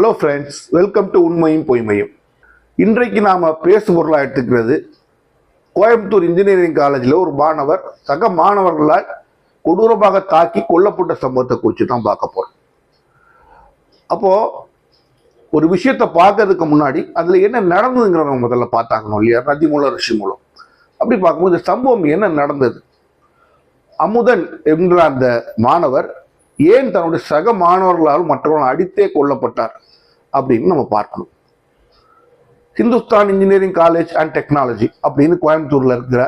Hello friends, welcome to உண்மையும் பொய்மையும். இன்றைக்கு நாம் பேசுபொருளாக எடுத்துக்கிறது கோயம்புத்தூர் இன்ஜினியரிங் காலேஜில் ஒரு மாணவர் சக மாணவர்களால் கொடூரமாக தாக்கி கொல்லப்பட்ட சம்பவத்தை குறித்து தான் பார்க்க போகிறோம். அப்போது ஒரு விஷயத்தை பார்க்கறதுக்கு முன்னாடி அதில் என்ன நடந்ததுங்கிறத முதல்ல பார்த்தாங்கணும் இல்லையா, நதி மூலம் ரிஷி மூலம். அப்படி பார்க்கும்போது இந்த சம்பவம் என்ன நடந்தது, அமுதன் என்ற அந்த மாணவர் ஏன் தன்னுடைய சக மாணவர்களால் மற்றவர்கள் அடித்தே கொல்லப்பட்டார் அப்படின்னு நம்ம பார்க்கணும். Hindustan engineering college and technology அப்படின்னு கோயம்புத்தூர்ல இருக்கிற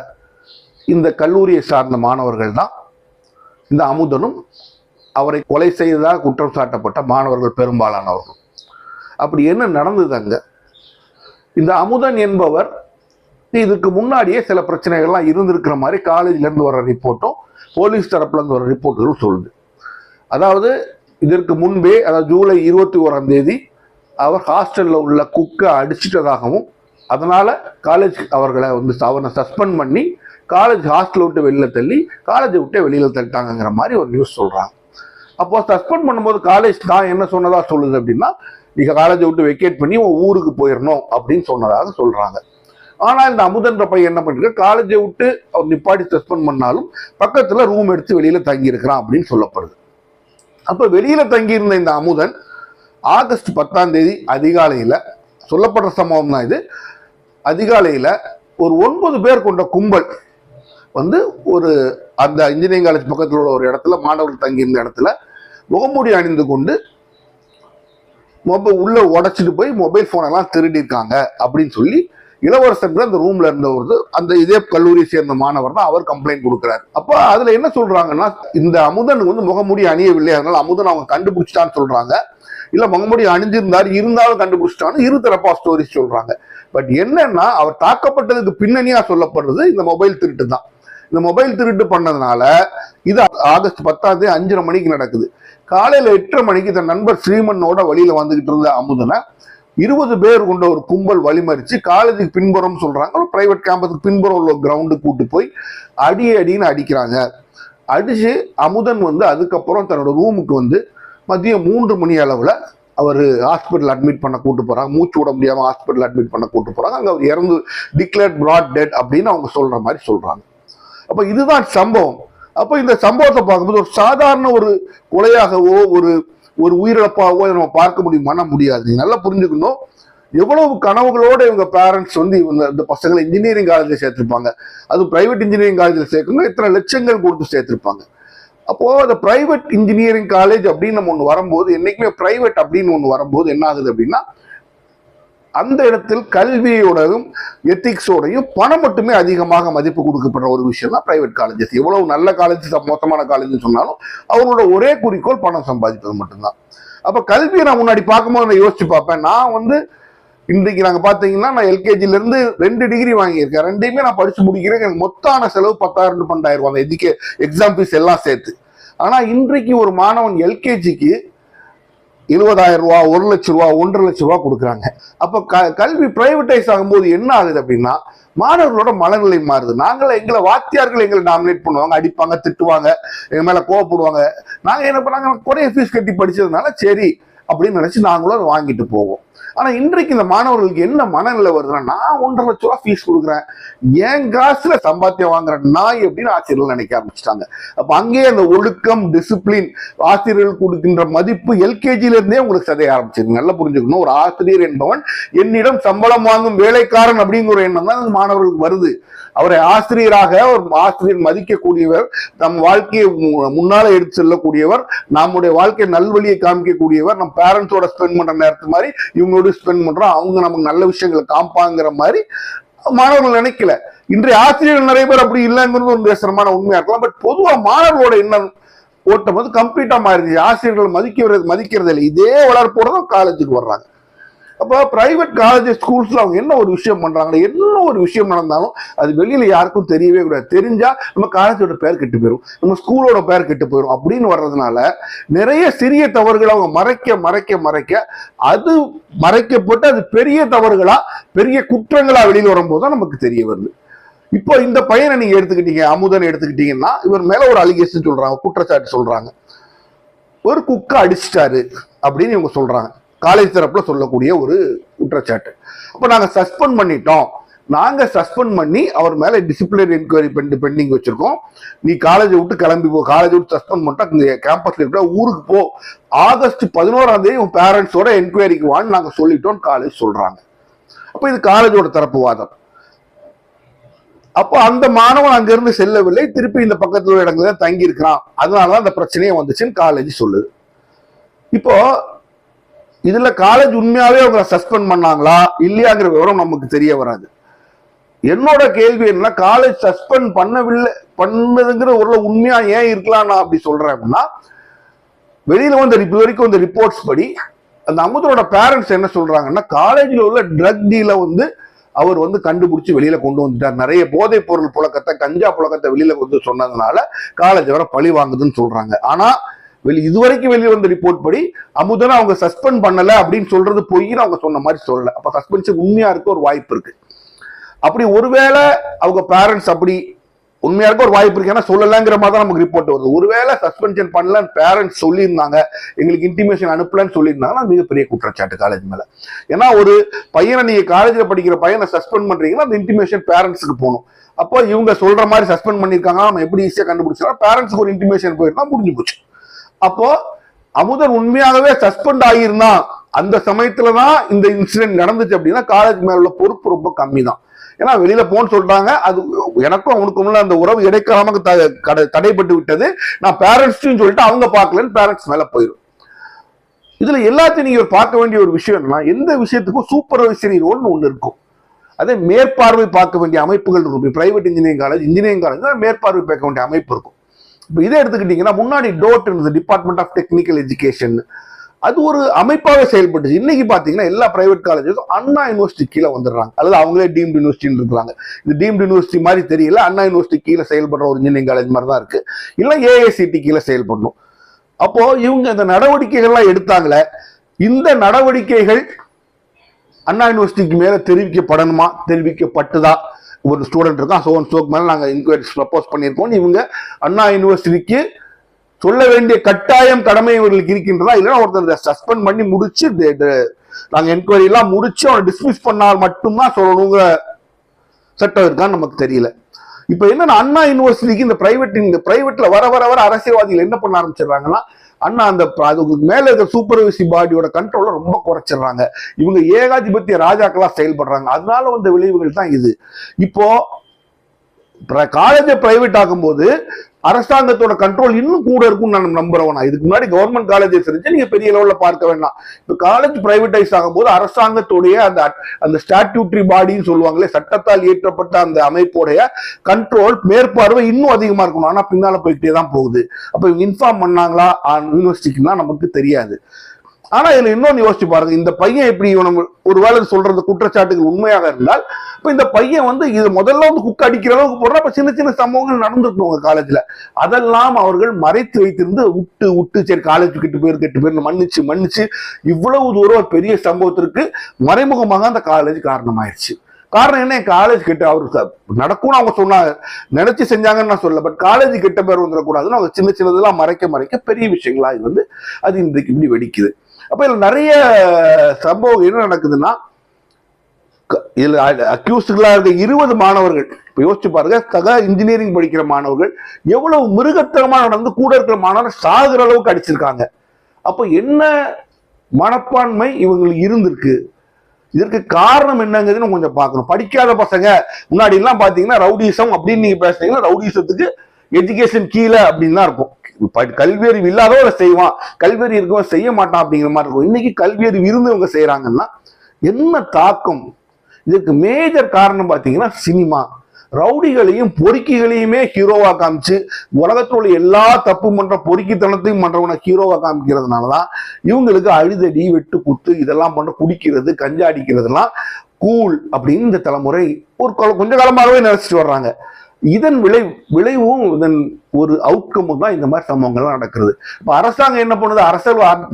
இந்த கல்லூரியை சார்ந்த மாணவர்கள் தான் இந்த அமுதனும் அவரை கொலை செய்ததாக குற்றம் சாட்டப்பட்ட மாணவர்கள் பெரும்பாலானவர்கள். அப்படி என்ன நடந்தது அங்க? இந்த அமுதன் என்பவர் இதுக்கு முன்னாடியே சில பிரச்சனைகள்லாம் இருந்திருக்கிற மாதிரி காலேஜ்ல இருந்து வர ரிப்போர்ட்டும் போலீஸ் தரப்புல இருந்து வர ரிப்போர்ட்டுகளும் சொல்லுது. அதாவது இதற்கு முன்பே, அதாவது ஜூலை 21 அவர் ஹாஸ்டலில் உள்ள குக்கை அடிச்சிட்டதாகவும் அதனால காலேஜ் அவர்களை அவனை சஸ்பெண்ட் பண்ணி காலேஜ் ஹாஸ்டலை விட்டு வெளியில் தள்ளி காலேஜை விட்டு வெளியில் தள்ளிட்டாங்கிற மாதிரி ஒரு நியூஸ் சொல்கிறாங்க. அப்போ சஸ்பெண்ட் பண்ணும்போது காலேஜ் தான் என்ன சொன்னதா சொல்லுது அப்படின்னா, நீங்கள் காலேஜை விட்டு வெக்கேட் பண்ணி உன் ஊருக்கு போயிடணும் அப்படின்னு சொன்னதாக சொல்கிறாங்க. ஆனால் இந்த அமுதன்ற பையன் என்ன பண்ணிருக்க, காலேஜை விட்டு அவர் நிப்பாட்டி சஸ்பெண்ட் பண்ணாலும் பக்கத்தில் ரூம் எடுத்து வெளியில் தங்கியிருக்கிறான் அப்படின்னு சொல்லப்படுது. அப்போ வெளியில் தங்கியிருந்த இந்த அமுதன் ஆகஸ்ட் 10 அதிகாலையில் சொல்லப்படுற சம்பவம் தான் இது. அதிகாலையில் ஒரு 9 பேர் கொண்ட கும்பல் ஒரு அந்த இன்ஜினியரிங் காலேஜ் பக்கத்தில் உள்ள ஒரு இடத்துல, மாணவர்கள் தங்கியிருந்த இடத்துல முகமூடி அணிந்து கொண்டு உள்ள உடைச்சிட்டு போய் மொபைல் போனெல்லாம் திருடிருக்காங்க அப்படின்னு சொல்லி இளவரசன் அந்த ரூம்ல இருந்தவர், அந்த இதே கல்லூரியை சேர்ந்த மாணவர் தான், அவர் கம்ப்ளைண்ட் கொடுக்கிறார். அப்ப அதுல என்ன சொல்றாங்கன்னா, இந்த அமுதன் முகமூடி அணியவில்லை, அதனால அமுதன் அவங்க கண்டுபிடிச்சிட்டான்னு சொல்றாங்க. இல்ல முகமூடி அணிஞ்சிருந்தாரு இருந்தாலும் கண்டுபிடிச்சிட்டான்னு இரு தரப்பா ஸ்டோரிஸ் சொல்றாங்க. பட் என்னன்னா, அவர் தாக்கப்பட்டதுக்கு பின்னணியா சொல்லப்படுறது இந்த மொபைல் திருட்டு தான். இந்த மொபைல் திருட்டு பண்ணதுனால இது ஆகஸ்ட் 10 5:30 மணிக்கு நடக்குது. காலையில 8:30 மணிக்கு தன் நண்பர் ஸ்ரீமனோட வழியில வந்துகிட்டு இருந்த அமுதனை 20 பேர் கொண்ட ஒரு கும்பல் வழிமறிச்சு காலேஜுக்கு பின்புறம் சொல்றாங்க, ஒரு பிரைவேட் கேம்பஸுக்கு பின்புறம் உள்ள கிரவுண்டு கூட்டு போய் அடின்னு அடிக்கிறாங்க. அடிச்சு அமுதன் அதுக்கப்புறம் தன்னோட ரூமுக்கு மதியம் 3 மணி அளவுல அவர் ஹாஸ்பிட்டல் அட்மிட் பண்ண கூட்டு போறாங்க. மூச்சு விட முடியாம ஹாஸ்பிட்டல் அட்மிட் பண்ண கூட்டு போறாங்க. அங்க அவர் இறந்து டிக்ளேர்ட் பிராட் டெட் அப்படின்னு அவங்க சொல்ற மாதிரி சொல்றாங்க. அப்ப இதுதான் சம்பவம். அப்ப இந்த சம்பவத்தை பார்க்கும்போது ஒரு சாதாரண ஒரு கொலையாகவோ ஒரு உயிரிழப்பாகவோ நம்ம பார்க்க முடியுமானா முடியாது. நீங்க நல்லா புரிஞ்சுக்கணும், எவ்வளவு கனவுகளோட இவங்க பேரண்ட்ஸ் இந்த பசங்களை இன்ஜினியரிங் காலேஜில் சேர்த்திருப்பாங்க. அது பிரைவேட் இன்ஜினியரிங் காலேஜில் சேர்க்கணும், எத்தனை லட்சங்கள் கொடுத்து சேர்த்திருப்பாங்க. அப்போ அந்த பிரைவேட் இன்ஜினியரிங் காலேஜ் அப்படின்னு நம்ம ஒன்று வரும்போது, என்னைக்குமே பிரைவேட் அப்படின்னு ஒன்று வரும்போது என்ன ஆகுது அப்படின்னா, அந்த இடத்தில் கல்வியோடையும் எத்திக்ஸோடையும் பணம் மட்டுமே அதிகமாக மதிப்பு கொடுக்கப்படுற ஒரு விஷயம் தான் பிரைவேட் காலேஜஸ். எவ்வளவு நல்ல காலேஜ் மொத்தமான காலேஜ் சொன்னாலும் அவங்களோட ஒரே குறிக்கோள் பணம் சம்பாதிப்பது மட்டும்தான். அப்ப கல்வியை நான் முன்னாடி பார்க்கும்போது நான் யோசிச்சு பார்ப்பேன். நான் இன்றைக்கு நாங்க பாத்தீங்கன்னா, நான் எல்கேஜில இருந்து 2 டிகிரி வாங்கியிருக்கேன். 2யுமே நான் படிச்சு முடிக்கிறேன். எனக்கு மொத்தான செலவு 10,000 12,000 அந்த எக்ஸாம் ஃபீஸ் எல்லாம் சேர்த்து. ஆனா இன்றைக்கு ஒரு மாணவன் எல்கேஜிக்கு 70,000 ரூபா, 1 லட்சம் ரூபா, 1.5 லட்சம் ரூபா கொடுக்குறாங்க. அப்ப கல்வி பிரைவேட்டைஸ் ஆகும்போது என்ன ஆகுது அப்படின்னா, மாணவர்களோட மனநிலை மாறுது. எங்களை வாத்தியார்கள் எங்களை டாமினேட் பண்ணுவாங்க, அடிப்பாங்க, திட்டுவாங்க, எங்க மேல கோவப்படுவாங்க. நாங்க என்ன பண்ணாங்க, குறைய ஃபீஸ் கட்டி படிச்சதுனால சரி அப்படின்னு நினைச்சு நாங்களும் அதை வாங்கிட்டு போவோம். ஆனா இன்றைக்கு இந்த மாணவர்களுக்கு என்ன மனநிலை வருதுன்னா, நான் 1.5 லட்சம் ரூபா ஃபீஸ் கொடுக்குறேன், என் காசுல சம்பாத்தியம் வாங்குற நாய் அப்படின்னு ஆசிரியர்கள் நினைக்க ஆரம்பிச்சிட்டாங்க. அப்ப அங்கேயே அந்த ஒழுக்கம், டிசிப்ளின், ஆசிரியர்கள் கொடுக்கின்ற மதிப்பு எல்கேஜில இருந்தே உங்களுக்கு சதைய ஆரம்பிச்சிருக்கு. நல்லா புரிஞ்சுக்கணும், ஒரு ஆசிரியர் என்பவன் என்னிடம் சம்பளம் வாங்கும் வேலைக்காரன் அப்படிங்கிற எண்ணம் தான் மாணவர்களுக்கு வருது. அவரை ஆசிரியராக ஒரு ஆசிரியர் மதிக்கக்கூடியவர், நம் வாழ்க்கையை முன்னால எடுத்து செல்லக்கூடியவர், நம்முடைய வாழ்க்கை நல்வழியை காமிக்கக்கூடியவர், நம் பேரண்ட்ஸோட ஸ்பெண்ட் பண்ற நேரத்து மாதிரி இவங்களோட ஸ்பெண்ட் பண்றோம், அவங்க நமக்கு நல்ல விஷயங்களை காப்பாங்கிற மாதிரி மாணவர்கள் நினைக்கல. இன்றைய ஆசிரியர்கள் நிறைய பேர் அப்படி இல்லைங்கிறது ஒரு தேசமான உண்மையா இருக்கலாம். பட் பொதுவா மாணவர்களோட எண்ணம் ஓட்டம் கம்ப்ளீட்டா மாறிடுச்சு. ஆசிரியர்கள் மதிக்கிறது இல்லை. இதே வளர்ப்போட தான் காலேஜுக்கு வர்றாங்க. அப்போ பிரைவேட் காலேஜ் ஸ்கூல்ஸ்ல அவங்க என்ன ஒரு விஷயம் பண்றாங்க, என்ன ஒரு விஷயம் நடந்தாலும் அது வெளியில யாருக்கும் தெரியவே கூடாது. தெரிஞ்சா நம்ம காலேஜோட பேர் கெட்டு போயிடும், நம்ம ஸ்கூலோட பேர் கெட்டு போயிடும் அப்படின்னு வர்றதுனால நிறைய சிறிய தவறுகளை அவங்க மறைக்க அது மறைக்கப்பட்டு அது பெரிய தவறுகளா, பெரிய குற்றங்களா வெளியில் வரும்போது தான் நமக்கு தெரிய வருது. இப்போ இந்த பையனை நீங்க எடுத்துக்கிட்டீங்க, அமுதன் எடுத்துக்கிட்டீங்கன்னா, இவர் மேல ஒரு அலிகேஷன் சொல்றாங்க, குற்றச்சாட்டு சொல்றாங்க, ஒரு குக்கை அடிச்சிட்டாரு அப்படின்னு இவங்க சொல்றாங்க. காலேஜ் தரப்புல சொல்லக்கூடிய ஒரு குற்றச்சாட்டு. அப்ப நாங்க சஸ்பெண்ட் பண்ணிட்டோம், நாங்க சஸ்பெண்ட் பண்ணி அவர் மேல டிசிப்ளினரி என்கொயரி பெண்டிங் வச்சிருக்கோம், நீ காலேஜை விட்டு கிளம்பி போ, காலேஜ் விட்டு சஸ்பெண்ட் பண்ணிட்டா கேம்பஸ்ல இருக்கிற ஊருக்கு போ, ஆகஸ்ட் 11 உன் பேரண்ட்ஸோட என்கொயரிக்கு வான்னு நாங்க சொல்லிட்டோம் காலேஜ் சொல்றாங்க. அப்ப இது காலேஜோட தரப்பு வாதம். அப்போ அந்த மாணவன் அங்க இருந்து செல்லவில்லை, திருப்பி இந்த பக்கத்துல இடத்துல தங்கி இருக்கிறான், அதனாலதான் அந்த பிரச்சனையே வந்துச்சுன்னு காலேஜ் சொல்லுது. இப்போ இதுல காலேஜ் உண்மையாவே அவங்க சஸ்பெண்ட் பண்ணாங்களா இல்லையாங்கிற விவரம் நமக்கு தெரிய வராது. என்னோட கேள்வி என்ன, காலேஜ் சஸ்பெண்ட் பண்ணதுங்கிற ஒரு உண்மையா ஏன் இருக்கலாம் நான் அப்படி சொல்றேன் அப்படின்னா, வெளியில வந்து இது வரைக்கும் இந்த ரிப்போர்ட்ஸ் படி அந்த அமுதனோட பேரண்ட்ஸ் என்ன சொல்றாங்கன்னா, காலேஜில் உள்ள ட்ரக் டீல வந்து அவர் வந்து கண்டுபிடிச்சு வெளியில கொண்டு வந்துட்டார், நிறைய போதைப் பொருள் புழக்கத்தை கஞ்சா புழக்கத்தை வெளியில வந்து சொன்னதுனால காலேஜ் வர பழி வாங்குதுன்னு சொல்றாங்க. ஆனா இதுவரைக்கும் வெளியே வந்த ரிப்போர்ட் படி அமுதனை அவங்க சஸ்பெண்ட் பண்ணல அப்படின்னு சொல்றது பொய்ன்னு அவங்க சொன்ன மாதிரி சொல்லல. அப்ப சஸ்பென்ஷன் உண்மையா இருக்க ஒரு வாய்ப்பு இருக்கு. அப்படி ஒருவேளை அவங்க பேரண்ட்ஸ் அப்படி உண்மையா இருக்க ஒரு வாய்ப்பு இருக்கு, ஏன்னா சொல்லலங்கிற மாதிரி தான் நமக்கு ரிப்போர்ட் வருது. ஒருவேளை சஸ்பென்ஷன் பண்ணல பேரண்ட்ஸ் சொல்லியிருந்தாங்க, எங்களுக்கு இன்டிமேஷன் அனுப்பலன்னு சொல்லியிருந்தாங்கன்னா மிகப்பெரிய குற்றச்சாட்டு காலேஜ் மேல. ஏன்னா ஒரு பையனை நீங்க காலேஜ்ல படிக்கிற பையனை சஸ்பெண்ட் பண்றீங்கன்னா அந்த இன்டிமேஷன் பேரண்ட்ஸுக்கு போகணும். அப்போ இவங்க சொல்ற மாதிரி சஸ்பெண்ட் பண்ணிருக்காங்க, நம்ம எப்படி ஈஸியா கண்டுபிடிச்சா பேரண்ட்ஸ்க்கு ஒரு இன்டிமேஷன் போயிருந்தா முடிஞ்சு போச்சு. அப்போ அமுதன் உண்மையாகவே சஸ்பெண்ட் ஆகியிருந்தா அந்த சமயத்துலதான் இந்த இன்சிடென்ட் நடந்துச்சு அப்படின்னா காலேஜ் மேல உள்ள பொறுப்பு ரொம்ப கம்மி தான். ஏன்னா வெளியில போன்னு சொல்றாங்க, அது எனக்கும் அவனுக்கும் அந்த உறவு இடைக்காலமாக தடைப்பட்டு விட்டது, நான் பேரண்ட்ஸையும் சொல்லிட்டு அவங்க பார்க்கலன்னு பேரண்ட்ஸ் மேல போயிடும். இதுல எல்லாத்தையும் நீங்க பார்க்க வேண்டிய ஒரு விஷயம் என்னன்னா, எந்த விஷயத்துக்கும் சூப்பர்வைசரி ரோல்னு ஒண்ணு இருக்கும், அதே மேற்பார்வை பார்க்க வேண்டிய அமைப்புகள் இருக்கும். பிரைவேட் இன்ஜினியரிங் காலேஜ் மேற்பார்வை பார்க்க வேண்டிய அமைப்பு இருக்கும். இப்போ இதை எடுத்துக்கிட்டீங்கன்னா முன்னாடி டோட் இருந்தது, டிபார்ட்மெண்ட் ஆஃப் டெக்னிக்கல் எஜுகேஷன், அது ஒரு அமைப்பாகவே செயல்பட்டுச்சு. இன்னைக்கு பாத்தீங்கன்னா எல்லா பிரைவேட் காலேஜஸும் அண்ணா யூனிவர்சிட்டி கீழே வந்துடுறாங்க, அல்லது அவங்களே டீம்டு யூனிவர்சிட்டின்னு இருக்கிறாங்க. இது டீம்டு யூனிவர்சிட்டி மாதிரி தெரியல, அண்ணா யூனிவர்சிட்டி கீழே செயல்படுற ஒரு இன்ஜினியரிங் காலேஜ் மாதிரி தான் இருக்கு, இல்லை ஏஐசிடி கீழே செயல்படணும். அப்போ இவங்க இந்த நடவடிக்கைகள்லாம் எடுத்தாங்களே, இந்த நடவடிக்கைகள் அண்ணா யூனிவர்சிட்டிக்கு மேல தெரிவிக்கப்படணுமா, தெரிவிக்கப்பட்டுதா? ஒரு ஸ்டூடெண்ட் இருக்கா, சோக் மேல நாங்க இன்கொயரி ப்ரப்போஸ் பண்ணியிருக்கோம், இவங்க அண்ணா யூனிவர்சிட்டிக்கு சொல்ல வேண்டிய கட்டாயம் கடமை இவர்களுக்கு இருக்கின்றதா, இல்லைன்னா ஒருத்தர் சஸ்பெண்ட் பண்ணி முடிச்சு நாங்க என்கொயரி எல்லாம் முடிச்சு அவனை டிஸ்மிஸ் பண்ணால் மட்டும்தான் சொல்லணுங்கிற சட்டம் இருக்கான்னு நமக்கு தெரியல. இப்ப என்னன்னா அண்ணா யூனிவர்சிட்டிக்கு இந்த பிரைவேட்ல வர வர வர அரசியல்வாதிகள் என்ன பண்ண ஆரம்பிச்சிடுறாங்கன்னா, அண்ணா அந்த அதுக்கு மேல இருக்க சூப்பர்வைசி பாடியோட கண்ட்ரோல ரொம்ப குறைச்சிடுறாங்க, இவங்க ஏகாதிபத்திய ராஜாக்களா செயல்படுறாங்க. அதனால வந்த விளைவுகள் தான் இது. இப்போ காலேஜை பிரைவேட் ஆகும்போது அரசாங்கத்தோட கண்ட்ரோல் இன்னும் கூட இருக்கும் நான் நம்புறவனா. இதுக்கு முன்னாடி கவர்மெண்ட் காலேஜஸ் இருந்துச்சு, நீங்க பெரிய லெவல்ல பார்க்க வேண்டாம். இப்ப காலேஜ் பிரைவேடைஸ் ஆகும்போது அரசாங்கத்துடைய அந்த ஸ்டாட்யூட்டரி பாடின்னு சொல்லுவாங்களே, சட்டத்தால் இயற்றப்பட்ட அந்த அமைப்போடைய கண்ட்ரோல் மேற்பார்வை இன்னும் அதிகமா இருக்கணும். ஆனா பின்னால போயிட்டே தான் போகுது. அப்ப இவங்க இன்ஃபார்ம் பண்ணாங்களா யூனிவர்சிட்டிக்குன்னா நமக்கு தெரியாது. ஆனா இதுல இன்னொன்னு யோசிச்சு பாருங்க, இந்த பையன் எப்படி ஒருவேளை சொல்றது குற்றச்சாட்டுகள் உண்மையாக இருந்தால், இப்ப இந்த பையன் வந்து இது முதல்ல வந்து குக் அடிக்கிற அளவுக்கு போடுற, அப்ப சின்ன சின்ன சம்பவங்கள் நடந்துருக்கும் உங்க காலேஜ்ல, அதெல்லாம் அவர்கள் மறைத்து வைத்திருந்து விட்டு சரி காலேஜ் கெட்டு பேர் மன்னிச்சு இவ்வளவு தூரம் பெரிய சம்பவத்திற்கு மறைமுகமாக அந்த காலேஜ் காரணமாயிருச்சு. காரணம் என்ன, காலேஜ் கிட்ட அவருக்கு நடக்கும்னு அவங்க சொன்னாங்க, நினைச்சு செஞ்சாங்கன்னு நான் சொல்ல, பட் காலேஜ் கிட்ட பேர் வந்துடக்கூடாதுன்னு அவங்க சின்ன சின்னதெல்லாம் மறைக்க பெரிய விஷயங்களா இது வந்து அது இன்றைக்கு இப்படி வெடிக்குது. அப்ப இதுல நிறைய சம்பவம் என்ன நடக்குதுன்னா, இதுல அக்யூஸ்டுகளா இருக்க 20 மாணவர்கள், இப்ப யோசிச்சு பாருங்க, இன்ஜினியரிங் படிக்கிற மாணவர்கள் எவ்வளவு மிருகத்தனமா நடந்து கூட இருக்கிற மாணவர் சாகுற அளவுக்கு அடிச்சிருக்காங்க. அப்ப என்ன மனப்பான்மை இவங்களுக்கு இருந்திருக்கு, இதற்கு காரணம் என்னங்கிறது கொஞ்சம் பார்க்கணும். படிக்காத பசங்க முன்னாடி எல்லாம் பாத்தீங்கன்னா ரவுடிசம் அப்படின்னு நீங்க பேசுறீங்கன்னா, ரவுடிசத்துக்கு எஜுகேஷன் கீழே அப்படின்னு தான் இருக்கும். கல்வியறிவு இல்லாதவங்க செய்வான், கல்வியறிவு இருக்கவங்க செய்ய மாட்டான் அப்படிங்கிற மாதிரி இருக்கும். இன்னைக்கு கல்வியறிவு இருந்தவங்க செய்யறாங்கன்னா என்ன தாக்கம்? இதுக்கு மேஜர் காரணம் பாத்தீங்கன்னா சினிமா. ரவுடிகளையும் பொறுக்கிகளையுமே ஹீரோவா காமிச்சு உலகத்தில் உள்ள எல்லா தப்பு பண்ற பொறுக்கித்தனத்தையும் பண்றவனை ஹீரோவா காமிக்கிறதுனாலதான் இவங்களுக்கு அழுதடி வெட்டு குத்து இதெல்லாம் பண்ற, குடிக்கிறது கஞ்சா அடிக்கிறதுலாம் கூல் அப்படின்னு இந்த தலைமுறை ஒரு கொஞ்ச காலமாகவே நினைச்சிட்டு வர்றாங்க. இதன் விளைவும் இதன் ஒரு அவுட்கமும் தான் இந்த மாதிரி சம்பவங்கள்லாம் நடக்கிறது. இப்ப அரசாங்கம் என்ன பண்ணுது,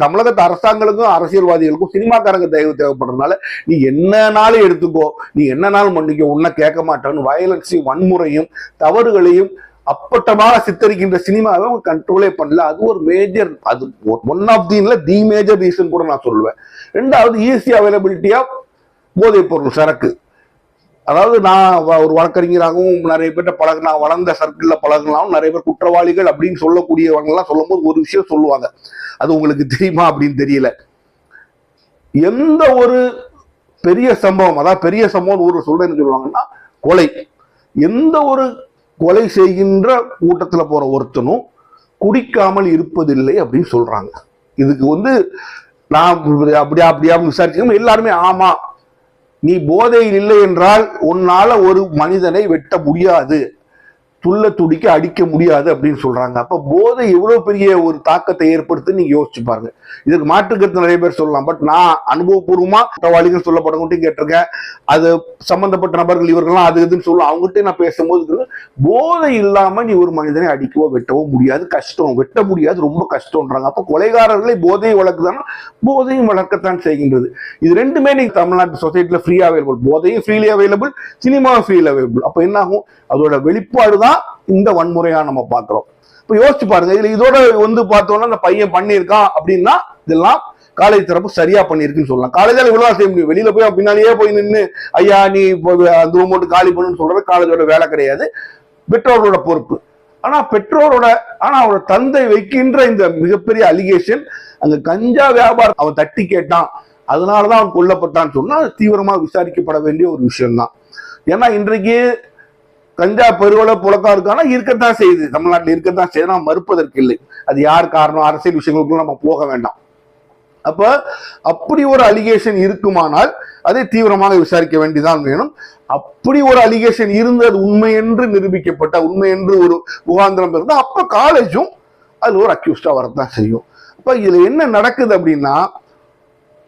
தமிழகத்து அரசாங்கங்களுக்கும் அரசியல்வாதிகளுக்கும் சினிமாக்காரங்க தயவு தேவைப்படுறதுனால நீ என்னனாலும் எடுத்துக்கோ, நீ என்னனாலும் பண்ணிக்கோ, உன்னை கேட்க மாட்டான்னு வயலன்ஸையும் வன்முறையும் தவறுகளையும் அப்பட்டமாக சித்தரிக்கின்ற சினிமாவை அவங்க கண்ட்ரோலே பண்ணல. அது ஒரு மேஜர், அது one of the major reason கூட நான் சொல்லுவேன். ரெண்டாவது ஈஸி அவைலபிலிட்டி ஆஃப் போதைப் பொருள், சரக்கு. அதாவது நான் ஒரு வழக்கறிஞராகவும் நிறைய பேர்ட்ட நான் வளர்ந்த சர்க்கிள்ல பழகினாலும் நிறைய பேர் குற்றவாளிகள் அப்படின்னு சொல்லக்கூடியவங்க எல்லாம் சொல்லும் போது ஒரு விஷயம் சொல்லுவாங்க, அது உங்களுக்கு தெரியுமா அப்படின்னு தெரியல. எந்த ஒரு பெரிய சம்பவம், அதாவது பெரிய சம்பவம் ஊர்ல சொல்றேன்னு சொல்லுவாங்கன்னா கொலை, எந்த ஒரு கொலை செய்கின்ற கூட்டத்துல போற ஒருத்தனும் குடிக்காமல் இருப்பதில்லை அப்படின்னு சொல்றாங்க. இதுக்கு நான் அப்படியா விசாரிச்சு எல்லாருமே ஆமா, நீ போதையில் இல்லை என்றால் உன்னால ஒரு மனிதனை வெட்ட முடியாது, துள்ள துடிக்க அடிக்க முடியாது அப்படின்னு சொல்றாங்க. அப்ப போதை எவ்வளவு பெரிய ஒரு தாக்கத்தை ஏற்படுத்து நீங்க யோசிச்சு பாருங்க. இதுக்கு மாற்றுக்கருத்து நிறைய பேர் சொல்லலாம், பட் நான் அனுபவபூர்வமா குற்றவாளிகள் சொல்லப்படவங்கள்ட்டையும் கேட்டிருக்கேன். அது சம்பந்தப்பட்ட நபர்கள் இவர்கள்லாம் அது இதுன்னு சொல்லுவோம், அவங்ககிட்ட நான் பேசும்போது போதை இல்லாம நீ ஒரு மனிதனை அடிக்கவோ வெட்டவோ முடியாது, கஷ்டம், வெட்ட முடியாது, ரொம்ப கஷ்டம்ன்றாங்க. அப்ப கொலைகாரர்களை போதையை வளர்க்குதானா, போதையும் வளர்க்கத்தான் செய்கின்றது. இது ரெண்டுமே நீங்க தமிழ்நாட்டு சொசைட்டில ஃப்ரீயா அவைலபிள், போதையும் ஃப்ரீலி அவைலபிள், சினிமாவும் ஃப்ரீலி அவைலபிள். அப்ப என்ன ஆகும், அதோட வெளிப்பாடுதான் இந்த வன்முறையா நம்ம பாக்குறோம். இப்ப யோசிச்சு பாருங்க, இதுல இதோட பார்த்தோம்னா அந்த பையன் பண்ணியிருக்கான் அப்படின்னா இதெல்லாம் காலேஜ் தரப்பு சரியா பண்ணிருக்குன்னு சொல்லலாம். காலேஜால இவ்வளவு செய்ய முடியும், வெளியில போய் பின்னாலேயே போய் நின்று ஐயா நீ அந்த ரூம் மட்டும் காலி பண்ணுன்னு சொல்றது காலேஜோட வேலை கிடையாது, பெற்றோர்களோட பொறுப்பு. ஆனா அவரோட தந்தை வைக்கின்ற இந்த மிகப்பெரிய அலிகேஷன், அங்க கஞ்சா வியாபாரம் அவன் தட்டி கேட்டான் அதனாலதான் அவன் கொல்லப்பட்டான்னு சொன்னா தீவிரமா விசாரிக்கப்பட வேண்டிய ஒரு விஷயம் தான். ஏன்னா இன்றைக்கு கஞ்சா பெருவள புழக்கம் இருக்கானா இருக்கத்தான் செய்யுது, தமிழ்நாட்டில் இருக்கத்தான் செய்யுது, நாம் மறுப்பதற்கு இல்லை. அது யார் காரணம், அரசியல் விஷயங்களுக்குள்ள நம்ம போக வேண்டாம். அப்ப அப்படி ஒரு அலிகேஷன் இருக்குமானால் அதை தீவிரமாக விசாரிக்க வேண்டிதான் வேணும். அப்படி ஒரு அலிகேஷன் இருந்தது உண்மை என்று நிரூபிக்கப்பட்ட, உண்மை என்று ஒரு முகாந்திரம் இருந்தா அப்ப காலேஜும் அது ஒரு அக்யூஸ்டா வரத்தான் செய்யும். அப்ப இதுல என்ன நடக்குது அப்படின்னா,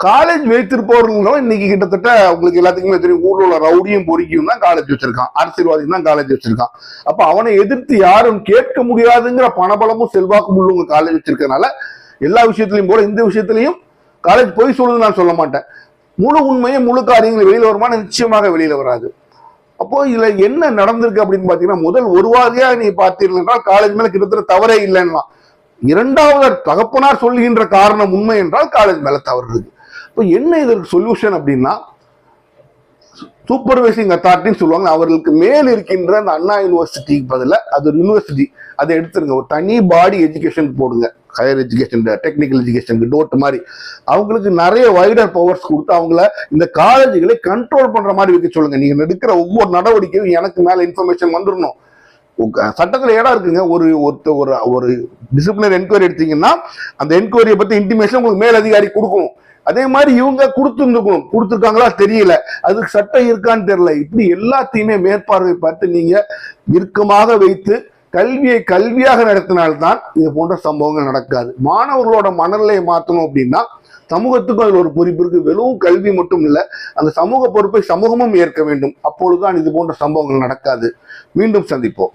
காலேஜ் வைத்திருப்பவர்களும் இன்னைக்கு கிட்டத்தட்ட உங்களுக்கு எல்லாத்துக்குமே தெரியும், ஊர்ல உள்ள ரவுடியும் பொறுக்கியும் தான் காலேஜ் வச்சிருக்கான், அரசியல்வாதியும் தான் காலேஜ் வச்சிருக்கான். அப்ப அவனை எதிர்த்து யாரும் கேட்க முடியாதுங்கிற பணபலமும் செல்வாக்கும் உள்ளவங்க காலேஜ் வச்சிருக்கனால எல்லா விஷயத்திலையும் போல இந்த விஷயத்திலையும் காலேஜ் பொய் சொல்லுன்னு நான் சொல்ல மாட்டேன். முழு உண்மையும் முழு காரியங்கள் வெளியில வருமானம் நிச்சயமாக வெளியில வராது. அப்போ இதுல என்ன நடந்திருக்கு அப்படின்னு பாத்தீங்கன்னா, முதல் ஒரு வாரியா நீ பார்த்தீர்கள் காலேஜ் மேல கிட்டத்தட்ட தவறே இல்லைன்னா, இரண்டாவது தகப்பனார் சொல்லுகின்ற காரணம் உண்மை என்றால் காலேஜ் மேல தவறு இருக்கு. இப்போ என்ன இதற்கு சொல்யூஷன் அப்படின்னா, சூப்பர்வைசிங் அத்தாரிட்டின்னு சொல்லுவாங்க, அவர்களுக்கு மேல் இருக்கின்ற அந்த அண்ணா யூனிவர்சிட்டிக்கு பதில அது ஒரு யூனிவர்சிட்டி, அதை எடுத்துருங்க, ஒரு தனி பாடி எஜுகேஷன் போடுங்க, ஹையர் எஜுகேஷன் டெக்னிக்கல் எஜுகேஷனுக்கு டோட் மாதிரி அவங்களுக்கு நிறைய வைடர் பவர்ஸ் கொடுத்து அவங்கள இந்த காலேஜுகளை கண்ட்ரோல் பண்ற மாதிரி வைக்க சொல்லுங்க. நீங்க எடுக்கிற ஒவ்வொரு நடவடிக்கையும் எனக்கு மேல இன்ஃபர்மேஷன் வந்துடணும். சட்டத்துல இடம் இருக்குங்க, ஒரு டிசிப்ளினரி என்கொயரி எடுத்தீங்கன்னா அந்த என்கொயரியை பத்தி இன்டிமேஷன் உங்களுக்கு மேல் அதிகாரி கொடுக்கணும். அதே மாதிரி இவங்க கொடுத்துருக்காங்களா தெரியல, அதுக்கு சட்டம் இருக்கான்னு தெரியல. இப்படி எல்லாத்தையுமே மேற்பார்வை பார்த்து நீங்க இறுக்கமாக வைத்து கல்வியை கல்வியாக நடத்தினால்தான் இது போன்ற சம்பவங்கள் நடக்காது. மாணவர்களோட மனநிலையை மாற்றணும் அப்படின்னா சமூகத்துக்கும் அதில் ஒரு பொறுப்பு இருக்கு. வெறும் கல்வி மட்டும் இல்லை, அந்த சமூக பொறுப்பை சமூகமும் ஏற்க வேண்டும். அப்பொழுதுதான் இது போன்ற சம்பவங்கள் நடக்காது. மீண்டும் சந்திப்போம்.